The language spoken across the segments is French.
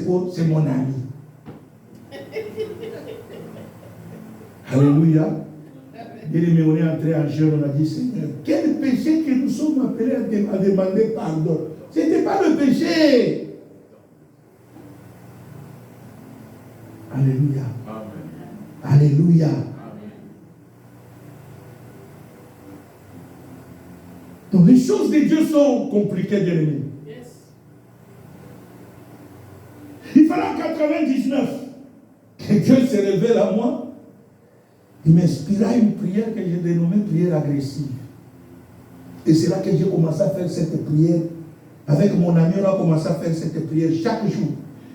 passeport, c'est mon ami. Alléluia. Bien-aimé, on est entré en jeûne, on a dit, Seigneur, quel péché que nous sommes appelés à demander pardon. Ce n'était pas le péché. Alléluia. Amen. Alléluia. Amen. Donc les choses de Dieu sont compliquées, bien-aimé. Yes. Il fallait en 99 que Dieu se révèle à moi. Il m'inspira une prière que j'ai dénommée prière agressive. Et c'est là que j'ai commencé à faire cette prière. Avec mon ami, on a commencé à faire cette prière chaque jour.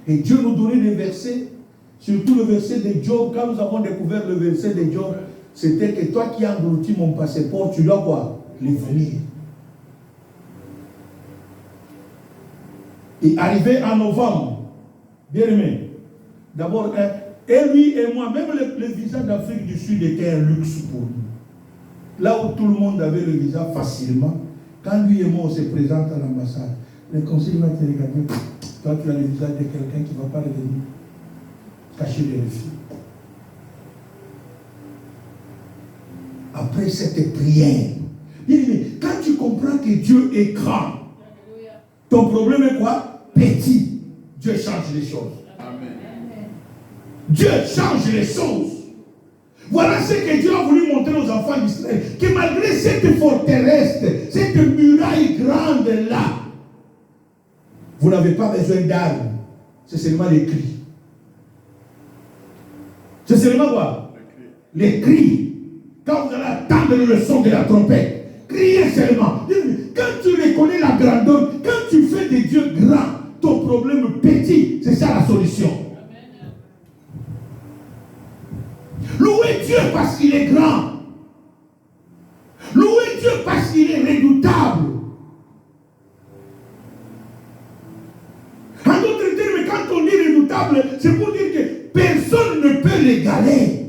Et Dieu nous donnait des versets, surtout le verset de Job. Quand nous avons découvert le verset de Job, c'était que toi qui as englouti mon passeport, tu dois quoi? Les venir. Et arrivé en novembre, bien aimé, d'abord, et lui et moi, même le visa d'Afrique du Sud était un luxe pour nous. Là où tout le monde avait le visa facilement, quand lui et moi on se présente à l'ambassade, le conseil va te regarder. Toi, tu as le visa de quelqu'un qui ne va pas revenir. Cacher les refus. Après cette prière, bien aimé, quand tu comprends que Dieu est grand, ton problème est quoi? Petit. Dieu change les choses. Dieu change les choses. Voilà ce que Dieu a voulu montrer aux enfants d'Israël. Que malgré cette forteresse, cette muraille grande là, vous n'avez pas besoin d'armes. C'est seulement les cris. C'est seulement quoi? Les cris. Quand vous allez attendre le son de la trompette, criez seulement. Quand tu reconnais la grandeur, quand tu fais des dieux grands, ton problème petit, c'est ça la solution. Louez Dieu parce qu'il est grand. Louez Dieu parce qu'il est redoutable. En d'autres termes, quand on dit redoutable, c'est pour dire que personne ne peut l'égaler.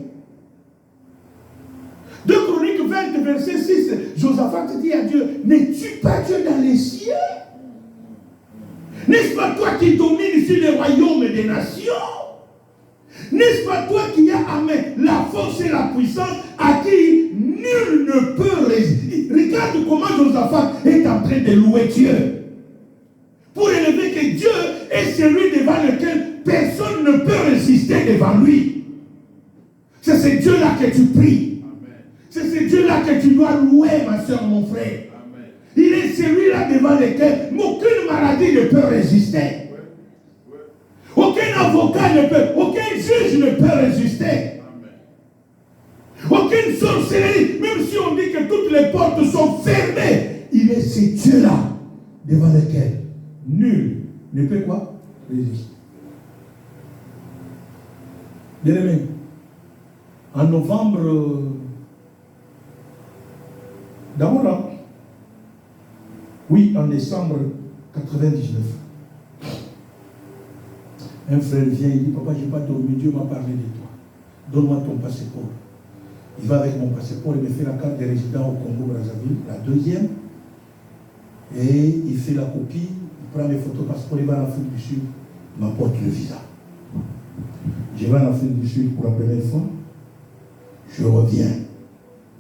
2 Chroniques 20, verset 6, Josaphat dit à Dieu, n'es-tu pas Dieu dans les cieux? N'est-ce pas toi qui domines sur les royaumes des nations? N'est-ce pas toi qui as à main la force et la puissance à qui nul ne peut résister? Regarde comment Josaphat est en train de louer Dieu. Pour élever que Dieu est celui devant lequel personne ne peut résister devant lui. C'est ce Dieu-là que tu pries. Amen. C'est ce Dieu-là que tu dois louer, ma soeur, mon frère. Amen. Il est celui-là devant lequel aucune maladie ne peut résister. Aucun avocat ne peut, aucun juge ne peut résister. Amen. Aucune sorcellerie, même si on dit que toutes les portes sont fermées, il est ce Dieu-là devant lequel nul ne peut quoi? Résister. Bien aimé, en novembre, d'abord, oui, en décembre 99, un frère vient, il dit, papa, je n'ai pas dormi, Dieu m'a parlé de toi. Donne-moi ton passeport. Il va avec mon passeport, il me fait la carte de résident au Congo-Brazzaville, la deuxième, et il fait la copie, il prend mes photos passeport, il va en Afrique du Sud, il m'apporte le visa. Je vais en Afrique du Sud pour la première fois, je reviens.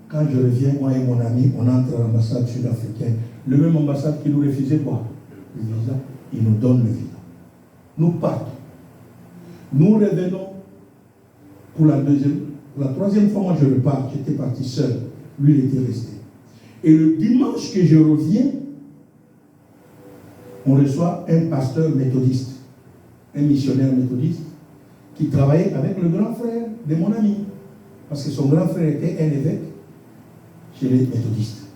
Quand je reviens, moi et mon ami, on entre à l'ambassade sud-africaine. Le même ambassade qui nous refusait quoi? Le visa. Il nous donne le visa. Nous partons. Nous revenons pour la troisième fois, moi je repars, j'étais parti seul. Lui, il était resté. Et le dimanche que je reviens, on reçoit un pasteur méthodiste, un missionnaire méthodiste, qui travaillait avec le grand frère de mon ami. Parce que son grand frère était un évêque chez les méthodistes.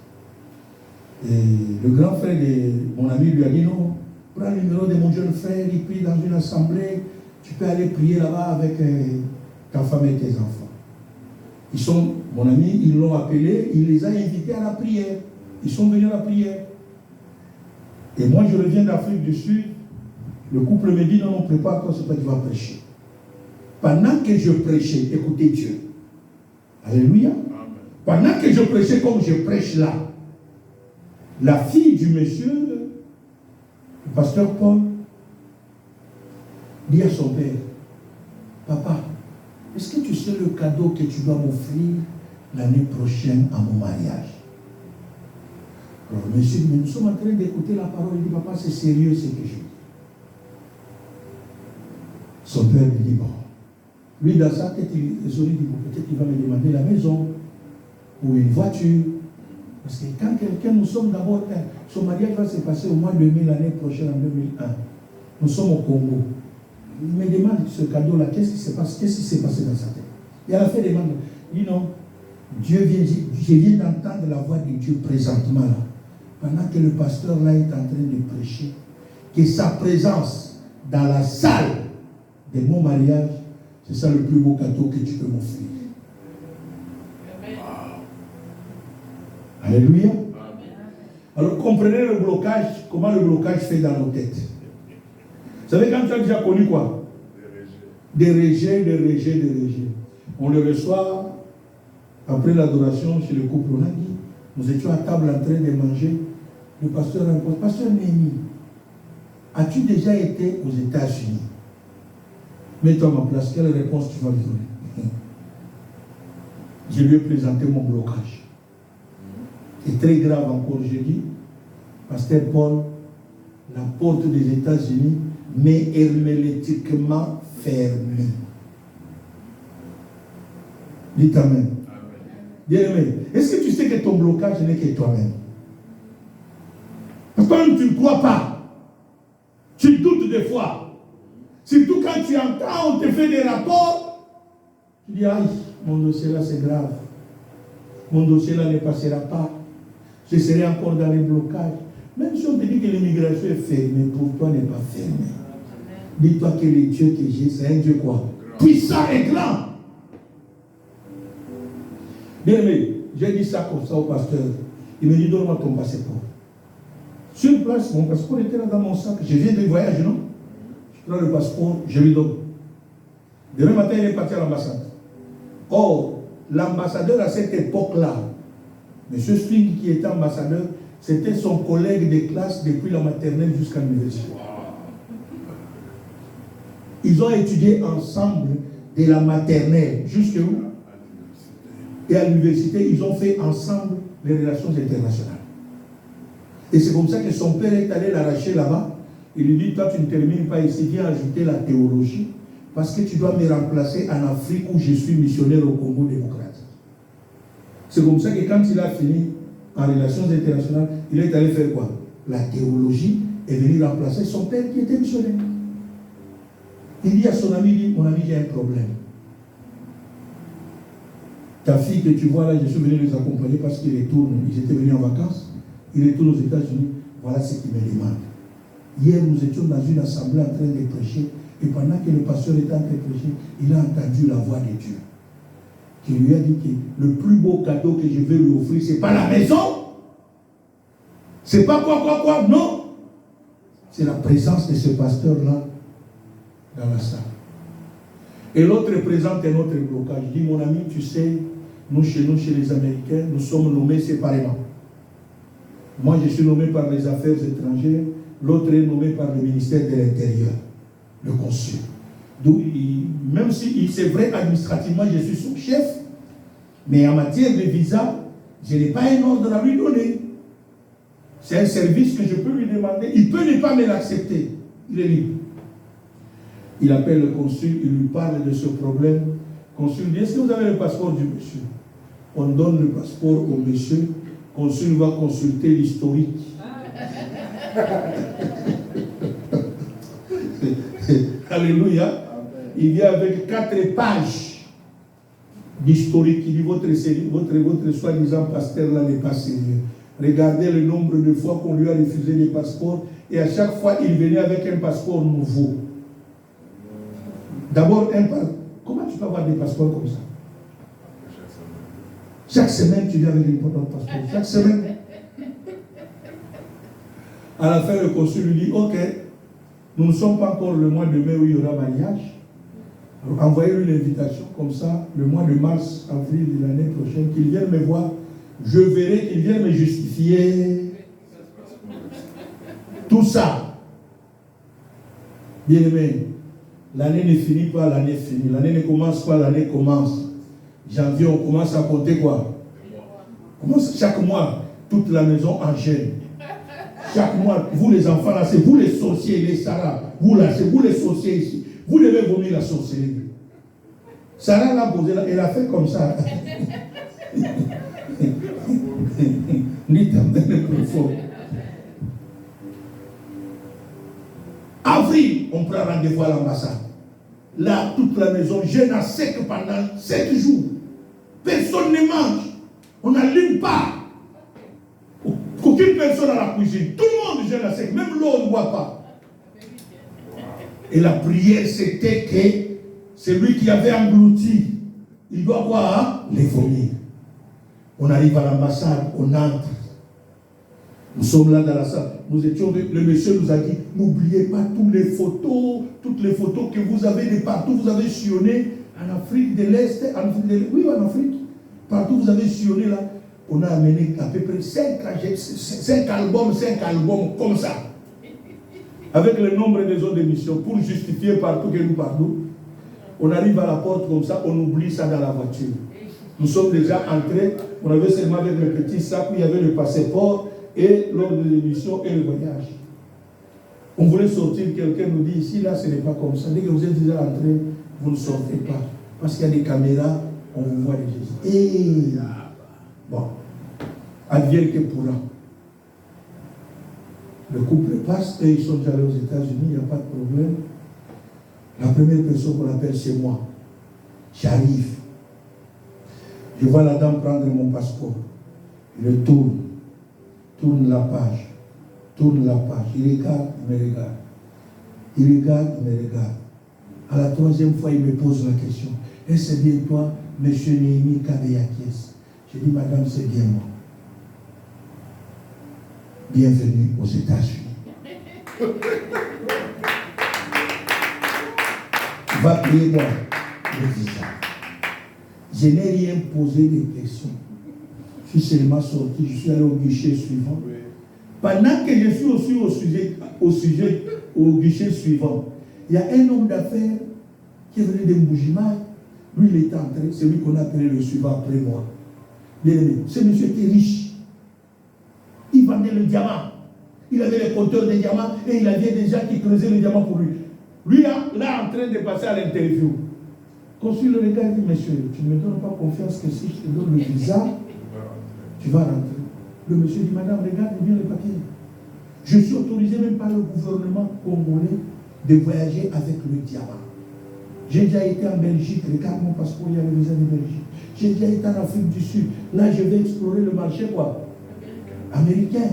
Et le grand frère de mon ami lui a dit, non, prends le numéro de mon jeune frère, il prie dans une assemblée, tu peux aller prier là-bas avec ta femme et tes enfants. Mon ami, ils l'ont appelé, il les a invités à la prière. Ils sont venus à la prière. Et moi, je reviens d'Afrique du Sud, le couple me dit, non, prépare-toi, c'est pas que tu vas prêcher. Pendant que je prêchais, écoutez Dieu. Alléluia. Amen. Pendant que je prêchais comme je prêche là, la fille du monsieur, le pasteur Paul, dit à son père, papa, est-ce que tu sais le cadeau que tu dois m'offrir l'année prochaine à mon mariage? Alors, monsieur dit, mais nous sommes en train d'écouter la parole. Il dit, papa, c'est sérieux ce que je dis. Son père lui dit, bon. Lui, dans sa tête, il dit, bon, peut-être qu'il va me demander la maison ou une voiture. Parce que quand quelqu'un, nous sommes d'abord, son mariage va se passer au mois de mai l'année prochaine, en 2001. Nous sommes au Congo. Il me demande ce cadeau-là, qu'est-ce qui s'est passé dans sa tête? Et à la fin, il demande, il dit non, je viens d'entendre la voix de Dieu présentement là, pendant que le pasteur là est en train de prêcher, que sa présence dans la salle de mon mariage, c'est ça le plus beau cadeau que tu peux m'offrir. Alléluia. Alors comprenez le blocage, comment le blocage fait dans nos têtes. Vous savez, quand tu as déjà connu quoi? Des rejets. On le reçoit après l'adoration chez le couple. On a dit, nous étions à table en train de manger. Le pasteur rencontre, pasteur Némi, as-tu déjà été aux États-Unis? Mets-toi à ma place, quelle réponse tu vas lui donner? Je lui ai présenté mon blocage. C'est très grave encore, je dis, pasteur Paul, la porte des États-Unis m'est hermétiquement fermée. Dites Amen. Bien-aimé, est-ce que tu sais que ton blocage n'est que toi-même? Parce que toi-même, tu ne crois pas. Tu doutes des fois. Surtout quand tu entends, on te fait des rapports. Tu dis, aïe, mon dossier là c'est grave. Mon dossier là ne passera pas. Je serai encore dans les blocages. Même si on te dit que l'immigration est fermée, pour toi n'est pas fermée. Dis-toi que le Dieu que j'ai, c'est un Dieu quoi? Puissant et grand. Bien aimé, j'ai dit ça comme ça au pasteur. Il me dit, donne-moi ton passeport. Sur place, mon passeport était là dans mon sac. Je viens de voyage, non? Je prends le passeport, je lui donne. Demain matin, il est parti à l'ambassade. Or, l'ambassadeur à cette époque-là, M. Swing qui était ambassadeur, c'était son collègue de classe depuis la maternelle jusqu'à l'université. Ils ont étudié ensemble de la maternelle jusqu'à où? Et à l'université, ils ont fait ensemble les relations internationales. Et c'est comme ça que son père est allé l'arracher là-bas. Il lui dit, toi tu ne termines pas ici, viens ajouter la théologie, parce que tu dois me remplacer en Afrique où je suis missionnaire au Congo démocratique. C'est comme ça que quand il a fini en relations internationales, il est allé faire quoi? La théologie est venu remplacer son père qui était missionnaire. Il dit à son ami, mon ami, j'ai un problème. Ta fille que tu vois là, je suis venu les accompagner parce qu'ils retournent, ils étaient venus en vacances, ils retournent aux États-Unis, voilà ce qu'ils me demandent. Hier, nous étions dans une assemblée en train de prêcher, et pendant que le pasteur était en train de prêcher, il a entendu la voix de Dieu, qui lui a dit que le plus beau cadeau que je vais lui offrir, ce n'est pas la maison, c'est pas quoi, non, c'est la présence de ce pasteur-là dans la salle. Et l'autre représente un autre blocage. Il dit, mon ami, tu sais, nous, chez les Américains, nous sommes nommés séparément. Moi, je suis nommé par les affaires étrangères, l'autre est nommé par le ministère de l'Intérieur, le consul. Donc, même si c'est vrai, administrativement, je suis son chef, mais en matière de visa, je n'ai pas un ordre à lui donner. C'est un service que je peux lui demander. Il peut ne pas me l'accepter. Il est libre. Il appelle le consul, il lui parle de ce problème. Le consul dit, est-ce que vous avez le passeport du monsieur? On donne le passeport au monsieur. Le consul va consulter l'historique. Alléluia. Il vient avec 4 pages d'historique. Il dit, votre soi-disant pasteur là n'est pas sérieux. Regardez le nombre de fois qu'on lui a refusé les passeports. Et à chaque fois, il venait avec un passeport nouveau. D'abord, comment tu peux avoir des passeports comme ça? Chaque semaine, tu viens avec une photo de passeport. Chaque semaine. À la fin, le consul lui dit, ok, nous ne sommes pas encore le mois de mai où il y aura mariage. Alors, envoyez-lui l'invitation, comme ça, le mois de mars, avril de l'année prochaine, qu'il vienne me voir. Je verrai qu'il vienne me justifier tout ça. Bien aimé, L'année ne finit pas, l'année finit. L'année ne commence pas, l'année commence. Janvier, on commence à compter quoi? Chaque mois, toute la maison en gêne. Chaque mois, vous les enfants là, c'est vous les sorciers, les Sarah. Vous là, c'est vous les sorciers ici. Vous devez vomir la sorcellerie. Sarah l'a posé là, elle a fait comme ça. Avril, on prend rendez-vous à l'ambassade. Là, toute la maison gêne à sec pendant 7 jours. Personne ne mange. On n'allume pas. Aucune personne à la cuisine. Tout le monde gêne à sec. Même l'eau, on ne boit pas. Et la prière, c'était que celui qui avait englouti, il doit quoi? Les vomir. On arrive à l'ambassade, on entre. Nous sommes là dans la salle. Nous étions, le monsieur nous a dit, n'oubliez pas toutes les photos que vous avez de partout, vous avez sillonné en Afrique de l'Est, oui, en Afrique. Partout vous avez sillonné là. On a amené à peu près 5 albums comme ça. Avec le nombre des autres émissions, pour justifier partout que nous parlons. On arrive à la porte comme ça, on oublie ça dans la voiture. Nous sommes déjà entrés, on avait seulement avec le petit sac où il y avait le passeport et l'ordre de l'émission et le voyage. On voulait sortir, quelqu'un nous dit ici, là, ce n'est pas comme ça. Dès que vous êtes déjà entré, vous ne sortez pas. Parce qu'il y a des caméras, on vous voit les gestes. Et bon, advienne que pourra. Le couple passe et ils sont allés aux États-Unis, il n'y a pas de problème. La première personne qu'on appelle, c'est moi. J'arrive. Je vois la dame prendre mon passeport. Je tourne la page. Il regarde, il me regarde. Il regarde, il me regarde. À la 3e fois, il me pose la question. Est-ce que c'est bien toi, M. Néhémie Kabeyakies? Je dis, madame, c'est bien moi. Bienvenue aux États-Unis. Va payer moi le visa. Je n'ai rien posé de questions. Je suis seulement sorti, je suis allé au guichet suivant. Pendant que je suis aussi au guichet suivant, il y a un homme d'affaires qui est venu de Mboujima. Lui, il est entré, c'est lui qu'on a appelé le suivant après moi. Ce monsieur était riche. Il vendait le diamant. Il avait les compteurs de diamants et il avait des gens qui creusaient le diamant pour lui. Lui, là, en train de passer à l'interview. Consul le regarde et dit, monsieur, tu ne me donnes pas confiance que si je te donne le visa, tu vas rentrer. Le monsieur dit, madame, regarde bien les papiers. Je suis autorisé même par le gouvernement congolais de voyager avec le diamant. J'ai déjà été en Belgique, regarde mon passeport, il y a le visa de Belgique. J'ai déjà été en Afrique du Sud. Là, je vais explorer le marché, quoi? Américain.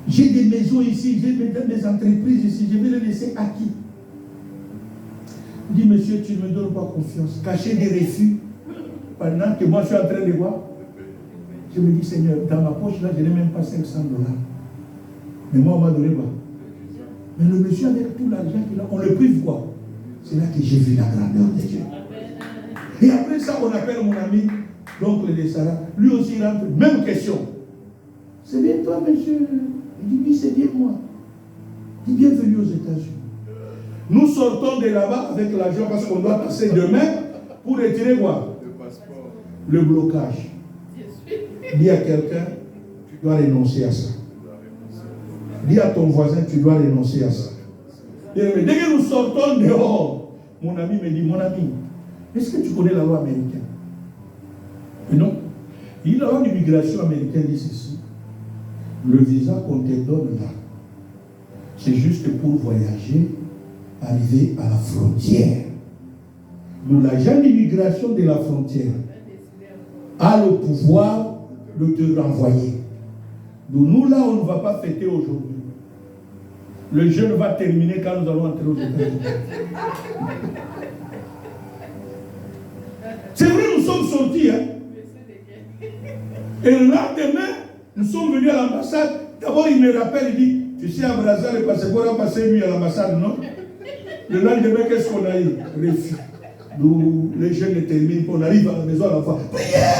J'ai des maisons ici, j'ai des entreprises ici, je vais les laisser à qui? Il dit, monsieur, tu ne me donnes pas confiance. Cacher des refus pendant que moi je suis en train de voir. Je me dis, Seigneur, dans ma poche là, je n'ai même pas $500. Mais moi, on m'a donné quoi? Mais le monsieur, avec tout l'argent qu'il a, on le prive quoi? C'est là que j'ai vu la grandeur de Dieu. Et après ça, on appelle mon ami, l'oncle de Sarah. Lui aussi, il rentre. Même question. C'est bien toi, monsieur? Il dit, oui, c'est bien moi. Il dit, bienvenue aux États-Unis. Nous sortons de là-bas avec l'argent parce qu'on doit passer demain pour retirer quoi? Le passeport. Le blocage. Dis à quelqu'un, tu dois renoncer à ça. Dis à ton voisin, tu dois renoncer à ça. Dès que nous sortons dehors, mon ami me dit, mon ami, est-ce que tu connais la loi américaine? Et non. Il la loi d'immigration américaine dit ceci. Le visa qu'on te donne là, c'est juste pour voyager, arriver à la frontière. Donc l'agent d'immigration de la frontière a le pouvoir de te renvoyer. Donc nous là, on ne va pas fêter aujourd'hui. Le jeûne va terminer quand nous allons entrer aux États-Unis. C'est vrai, nous sommes sortis. Hein? Et le lendemain, nous sommes venus à l'ambassade. D'abord, il me rappelle, il dit, tu sais, à Brazzaville, le passeport a passé lui à l'ambassade, non? Le lendemain, qu'est-ce qu'on a eu? Refus. Nous, les jeunes ne terminent pas, on arrive à la maison à la fois. Prière!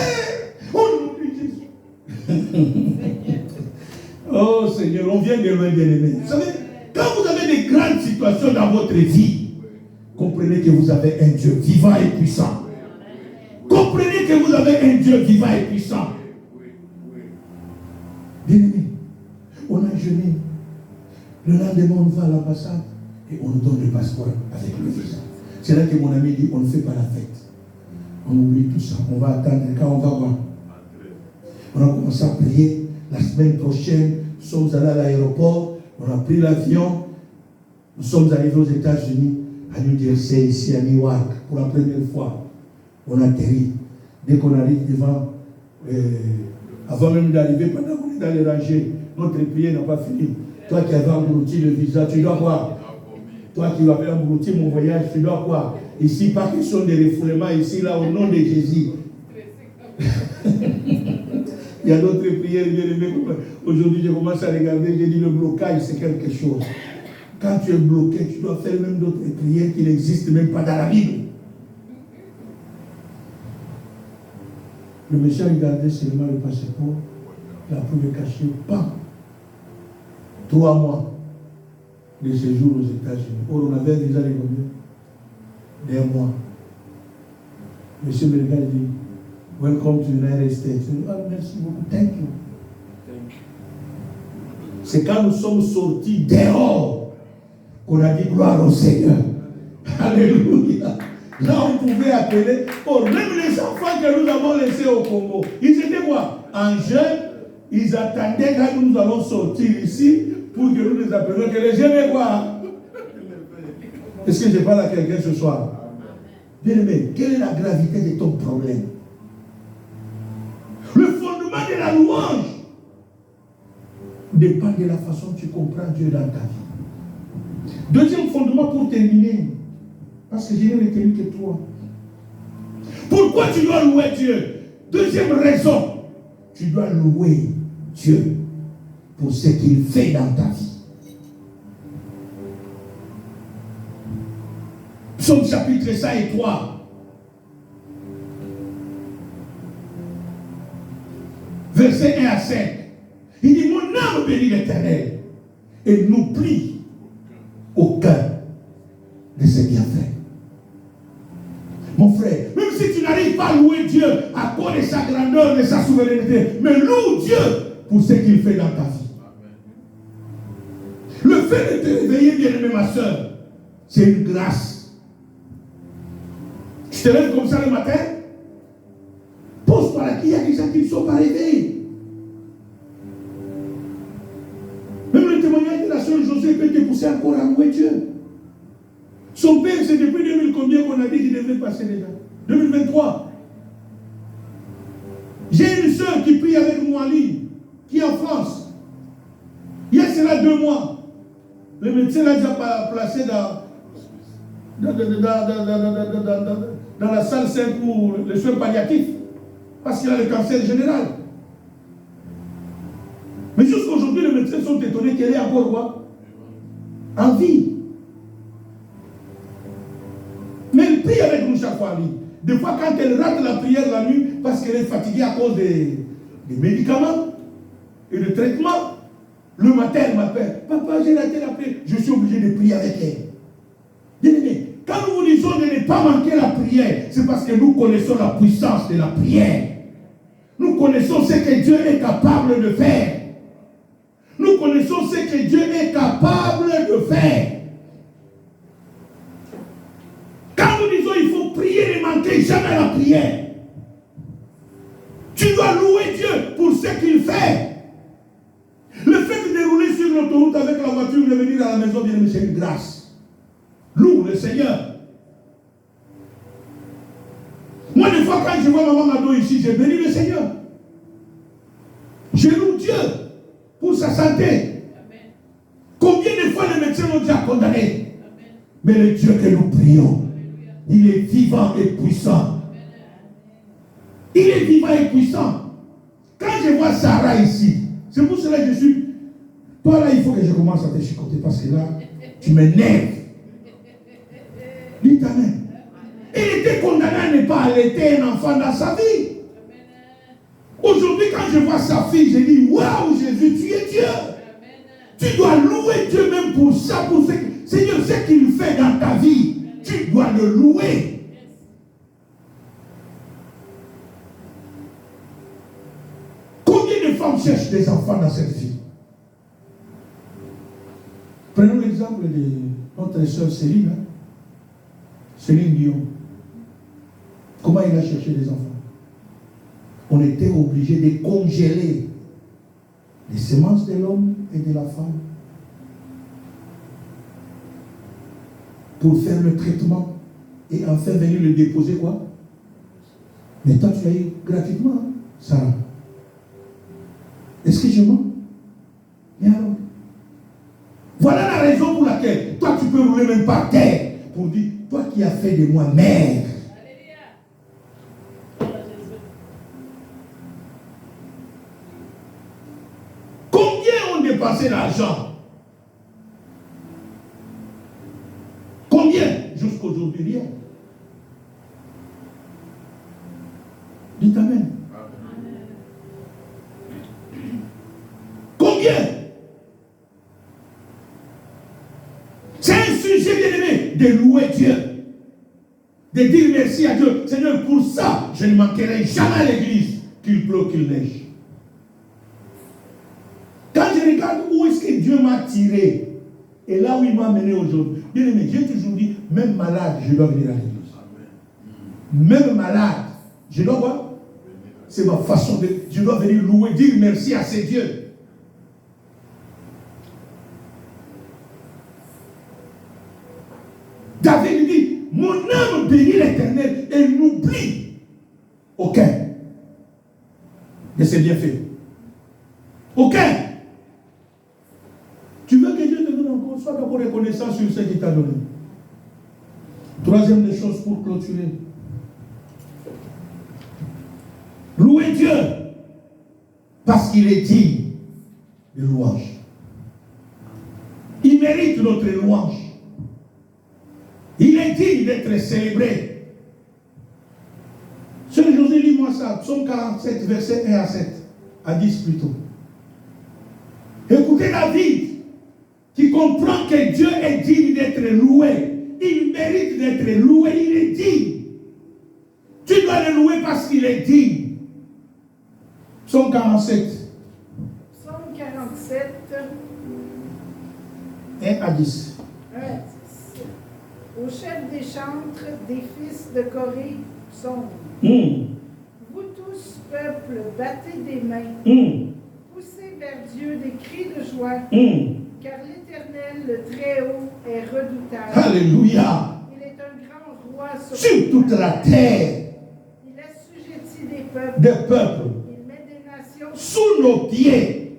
On oublie Jésus. Oh Seigneur, on vient de loin, bien aimé. Vous savez, quand vous avez des grandes situations dans votre vie, Comprenez que vous avez un Dieu vivant et puissant. Comprenez que vous avez un Dieu vivant et puissant. Bien-aimés, on a jeûné. Le lendemain, on va à l'ambassade et on nous donne le passeport avec le visa. C'est là que mon ami dit, on ne fait pas la fête. On oublie tout ça. On va attendre quand on va voir. On a commencé à prier. La semaine prochaine, nous sommes allés à l'aéroport. On a pris l'avion. Nous sommes arrivés aux États-Unis, à New Jersey, ici à Newark, pour la première fois. On atterrit. Dès qu'on arrive devant, avant même d'arriver, pendant qu'on est dans les rangées, notre prière n'a pas fini. Toi qui avais englouti le visa, tu dois quoi? Toi qui avais englouti mon voyage, tu dois quoi? Ici, pas question de refoulement, ici, là, au nom de Jésus. Il y a d'autres prières bien aimées. Aujourd'hui, je commence à regarder, j'ai dit le blocage, c'est quelque chose. Quand tu es bloqué, tu dois faire même d'autres prières qui n'existent même pas dans la Bible. Le monsieur regardait seulement le passeport, la pouvait cacher, pas 3 mois de séjour aux États-Unis. Or, on avait déjà les combien? Des mois. Monsieur me regarde et dit, welcome to the United States. Oh, merci beaucoup, thank you. C'est quand nous sommes sortis dehors qu'on a dit gloire au Seigneur. Alléluia. Là, on pouvait appeler. Or, même les enfants que nous avons laissés au Congo, ils étaient quoi? En jeûne, ils attendaient quand nous allons sortir ici pour que nous les appelions. Que les jeunes aient quoi? Est-ce que je parle à quelqu'un ce soir? Bien aimé, quelle est la gravité de ton problème? Le fondement de la louange dépend de la façon dont tu comprends Dieu dans ta vie. Deuxième fondement pour terminer, parce que je n'ai retenu que 3. Pourquoi tu dois louer Dieu? Deuxième raison, tu dois louer Dieu pour ce qu'il fait dans ta vie. Psaume chapitre 103. Verset 1 à 5. Il dit, mon âme bénit l'Éternel et n'oublie aucun de ses bienfaits. Mon frère, même si tu n'arrives pas à louer Dieu à cause de sa grandeur, de sa souveraineté, mais loue Dieu pour ce qu'il fait dans ta vie. Le fait de te réveiller, bien-aimé, ma soeur, c'est une grâce. Tu te lèves comme ça le matin, pose-toi là, il y a des gens qui ne sont pas réveillés. Même le témoignage de la sœur José peut te pousser encore à louer Dieu. Son père, c'est depuis 2000 combien qu'on a dit qu'il devait passer déjà? 2023. J'ai une sœur qui prie avec moi en ligne, qui est en France. Il y a cela 2 mois. Le médecin l'a déjà placé dans la salle 5 pour les soins palliatifs. Parce qu'il a le cancer général. Mais jusqu'aujourd'hui, les médecins sont étonnés qu'elle est encore quoi? En vie. Mais elle prie avec nous chaque fois en ligne. Des fois, quand elle rate la prière la nuit, parce qu'elle est fatiguée à cause des médicaments et des traitements, le matin, elle m'appelle. Papa, j'ai raté la prière. Je suis obligé de prier avec elle. Bien aimé, quand nous vous disons de ne pas manquer la prière, c'est parce que nous connaissons la puissance de la prière. Nous connaissons ce que Dieu est capable de faire. Nous connaissons ce que Dieu est capable de faire. Quand nous disons il faut prier, ne manquez jamais la prière. Tu dois louer Dieu pour ce qu'il fait. Le fait de dérouler sur l'autoroute avec la voiture, de venir à la maison, bien, c'est une grâce. Loue le Seigneur. Moi, des fois, quand je vois maman Mado ici, j'ai béni le Seigneur. Je loue Dieu pour sa santé. Amen. Combien de fois les médecins l'ont déjà condamné? Amen. Mais le Dieu que nous prions, il est vivant et puissant. Amen. Il est vivant et puissant. Quand je vois Sarah ici, c'est pour cela que je suis... Toi là, il faut que je commence à te chicoter parce que là, tu m'énerves. Dis Amen. Il était condamné à ne pas allaiter un enfant dans sa vie. Aujourd'hui, quand je vois sa fille, je dis, waouh, Jésus, tu es Dieu. Tu dois louer Dieu même pour ça, pour ce que, Seigneur, ce qu'il fait dans ta vie. Tu doit le louer. Combien de femmes cherchent des enfants dans cette vie? Prenons l'exemple de notre sœur Céline. Céline Dion. Comment il a cherché des enfants? On était obligé de congeler les semences de l'homme et de la femme pour faire le traitement et enfin venir le déposer quoi? Mais toi tu as eu gratuitement, hein, Sarah. Est-ce que je mens? Mais alors, voilà la raison pour laquelle toi tu peux rouler même par terre pour dire, toi qui as fait de moi mère. Combien ont dépensé l'argent? Combien? Jusqu'aujourd'hui, rien. Dites amen. Combien? C'est un sujet bien aimé de louer Dieu, de dire merci à Dieu. Seigneur, pour ça, je ne manquerai jamais à l'église, qu'il pleut, qu'il neige. Quand je regarde où est-ce que Dieu m'a tiré et là où il m'a mené aujourd'hui, bien aimé, j'ai toujours dit, même malade, je dois venir à l'église. Même malade, je dois voir. C'est ma façon de. Je dois venir louer, dire merci à ces dieux. David dit, mon âme bénit l'Éternel et n'oublie aucun de ses bienfaits. Aucun. Tu veux que Dieu te donne encore, sois d'abord reconnaissant sur ce qu'il t'a donné. Troisième des choses pour clôturer. Louer Dieu parce qu'il est digne de louange. Il mérite notre louange. Il est digne d'être célébré. Sœur José, lis-moi ça. Psaume 47, verset 1 à 7. À 10 plutôt. Écoutez David, qui comprend que Dieu est digne d'être loué. Il mérite d'être loué. Il est digne. Tu dois le louer parce qu'il est digne. Psaume 47. Psaume 47. 1 à 10. 1 à 10. Au chef des chantres des fils de Corée, psaume. Vous tous, peuple, battez des mains. Poussez vers Dieu des cris de joie. Car l'Éternel, le Très-Haut, est redoutable. Alléluia. Il est un grand roi sur toute la terre. Il assujettit des peuples. Des peuples. Il met des nations sous nos pieds.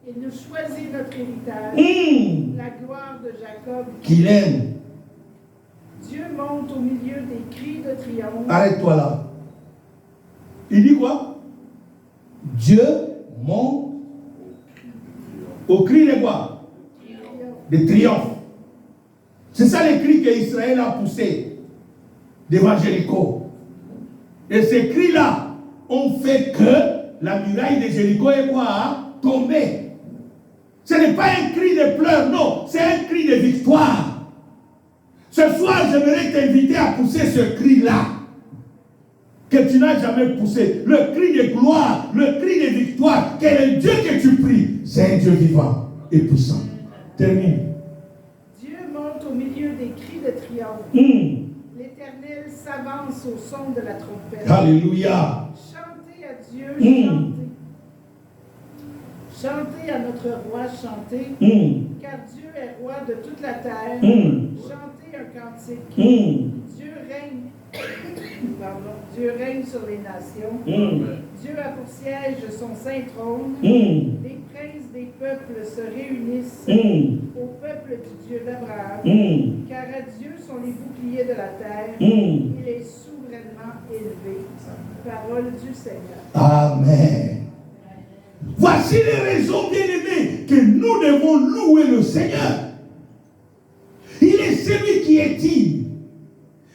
Il nous choisit notre héritage. La gloire de Jacob. Qu'il aime. Dieu monte au milieu des cris de triomphe. Arrête-toi là. Il dit quoi? Dieu monte au cri de quoi? De triomphe. C'est ça les cris qu'Israël a poussés devant Jéricho. Et ces cris-là ont fait que la muraille de Jéricho est quoi? Tombée. Ce n'est pas un cri de pleurs, non. C'est un cri de victoire. Ce soir, j'aimerais t'inviter à pousser ce cri-là que tu n'as jamais poussé. Le cri de gloire, le cri de victoire. Quel est Dieu que tu pries? C'est un Dieu vivant et puissant. Termine. Dieu monte au milieu des cris de triomphe. L'Éternel s'avance au son de la trompette. Alléluia. Chantez à Dieu, chantez. Chantez à notre roi, chantez. Car Dieu est roi de toute la terre. Chantez un cantique. Dieu règne. Dieu règne sur les nations. Dieu a pour siège son saint trône. Les princes des peuples se réunissent au peuple du Dieu d'Abraham. Car à Dieu sont les boucliers de la terre. Il est souverainement élevé. Parole du Seigneur. Amen. Voici les raisons, bien-aimés, que nous devons louer le Seigneur. Il est celui qui est digne.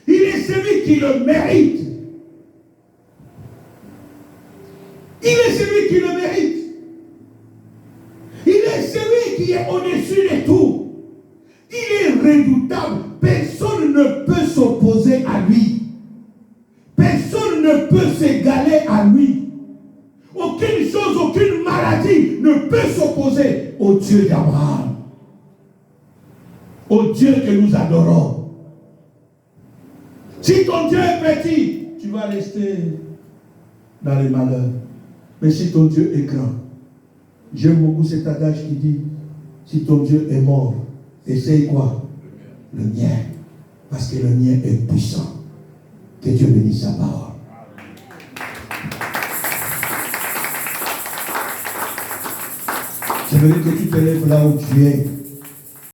Il est celui qui le mérite. Il est celui qui le mérite. Il est celui qui est au-dessus de tout. Il est redoutable. Personne ne peut peut s'égaler à lui. Aucune chose, aucune maladie ne peut s'opposer au Dieu d'Abraham. Au Dieu que nous adorons. Si ton Dieu est petit, tu vas rester dans les malheurs. Mais si ton Dieu est grand, j'aime beaucoup cet adage qui dit, si ton Dieu est mort, essaye quoi? Le mien. Parce que le mien est puissant. Que Dieu bénisse sa parole. J'aimerais que tu te lèves là où tu es.